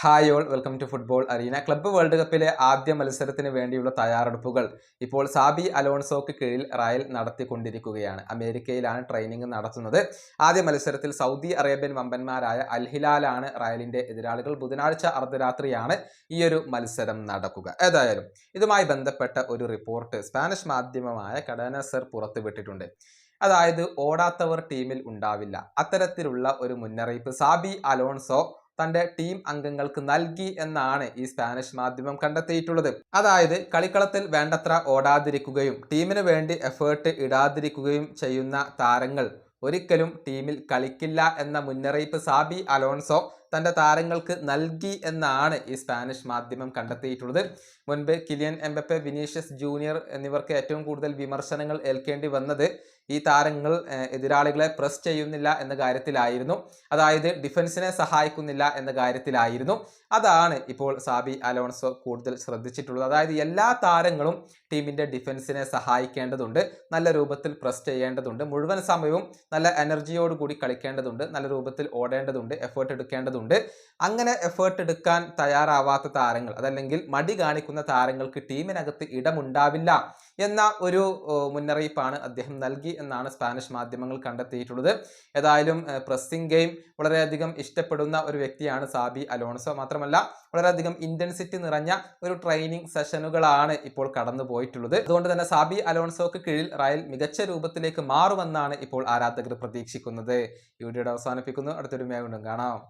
Hi all, welcome to football arena. Club world കപ്പിലെ ആദ്യ മത്സരത്തിന് വേണ്ടിയുള്ള തയ്യാറെടുപ്പുകൾ ഇപ്പോൾ സാബി അലോൺസോക്ക് കീഴിൽ റയൽ നടത്തിക്കൊണ്ടിരിക്കുകയാണ്. അമേരിക്കയിലാണ് ട്രെയിനിങ് നടത്തുന്നത്. ആദ്യ മത്സരത്തിൽ സൗദി അറേബ്യൻ വമ്പന്മാരായ അൽ ഹിലാലാണ് റയലിന്റെ എതിരാളികൾ. ബുധനാഴ്ച അർദ്ധരാത്രിയാണ് ഈ ഒരു മത്സരം നടക്കുക. ഏതായാലും ഇതുമായി ബന്ധപ്പെട്ട ഒരു റിപ്പോർട്ട് സ്പാനിഷ് മാധ്യമമായ കഡന സെർ പുറത്തുവിട്ടിട്ടുണ്ട്. അതായത് ഓടാത്തവർ ടീമിൽ ഉണ്ടാവില്ല. അത്തരത്തിലുള്ള ഒരു മുന്നറിയിപ്പ് സാബി അലോൺസോ തന്റെ ടീം അംഗങ്ങൾക്ക് നൽകി എന്നാണ് ഈ സ്പാനിഷ് മാധ്യമം കണ്ടെത്തിയിട്ടുള്ളത്. അതായത് കളിക്കളത്തിൽ വേണ്ടത്ര ഓടാതിരിക്കുകയും ടീമിന് വേണ്ടി എഫേർട്ട് ഇടാതിരിക്കുകയും ചെയ്യുന്ന താരങ്ങൾ ഒരിക്കലും ടീമിൽ കളിക്കില്ല എന്ന മുന്നറിയിപ്പ് സാബി അലോൺസോ തന്റെ താരങ്ങൾക്ക് നൽകി എന്നാണ് ഈ സ്പാനിഷ് മാധ്യമം കണ്ടെത്തിയിട്ടുള്ളത്. മുൻപ് കിലിയൻ എംബപ്പെ, വിനീഷ്യസ് ജൂനിയർ എന്നിവർക്ക് ഏറ്റവും കൂടുതൽ വിമർശനങ്ങൾ ഏൽക്കേണ്ടി വന്നത് ഈ താരങ്ങൾ എതിരാളികളെ പ്രസ് ചെയ്യുന്നില്ല എന്ന കാര്യത്തിലായിരുന്നു. അതായത് ഡിഫൻസിനെ സഹായിക്കുന്നില്ല എന്ന കാര്യത്തിലായിരുന്നു. അതാണ് ഇപ്പോൾ സാബി അലോൺസോ കൂടുതൽ ശ്രദ്ധിച്ചിട്ടുള്ളത്. അതായത് എല്ലാ താരങ്ങളും ടീമിന്റെ ഡിഫൻസിനെ സഹായിക്കേണ്ടതുണ്ട്, നല്ല രൂപത്തിൽ പ്രസ് ചെയ്യേണ്ടതുണ്ട്, മുഴുവൻ സമയവും നല്ല എനർജിയോടുകൂടി കളിക്കേണ്ടതുണ്ട്, നല്ല രൂപത്തിൽ ഓടേണ്ടതുണ്ട്, എഫേർട്ട് എടുക്കേണ്ടതുണ്ട്. അങ്ങനെ എഫേർട്ട് എടുക്കാൻ തയ്യാറാവാത്ത താരങ്ങൾ, അതല്ലെങ്കിൽ മടി കാണിക്കുന്ന താരങ്ങൾക്ക് ടീമിനകത്ത് ഇടമുണ്ടാവില്ല എന്ന ഒരു മുന്നറിയിപ്പാണ് അദ്ദേഹം നൽകി എന്നാണ് സ്പാനിഷ് മാധ്യമങ്ങൾ കണ്ടെത്തിയിട്ടുള്ളത്. ഏതായാലും പ്രസ്സിംഗ് ഗെയിം വളരെയധികം ഇഷ്ടപ്പെടുന്ന ഒരു വ്യക്തിയാണ് സാബി അലോൺസോ. മാത്രമല്ല വളരെയധികം ഇന്റൻസിറ്റി നിറഞ്ഞ ഒരു ട്രെയിനിങ് സെഷനുകളാണ് ഇപ്പോൾ കടന്നു പോയിട്ടുള്ളത്. അതുകൊണ്ട് തന്നെ സാബി അലോൺസോക്ക് കീഴിൽ റയൽ മികച്ച രൂപത്തിലേക്ക് മാറുമെന്നാണ് ഇപ്പോൾ ആരാധകർ പ്രതീക്ഷിക്കുന്നത്. ഈ വീഡിയോയുടെ അവസാനിപ്പിക്കുന്നു. അടുത്തൊരു വീണ്ടും കാണാം.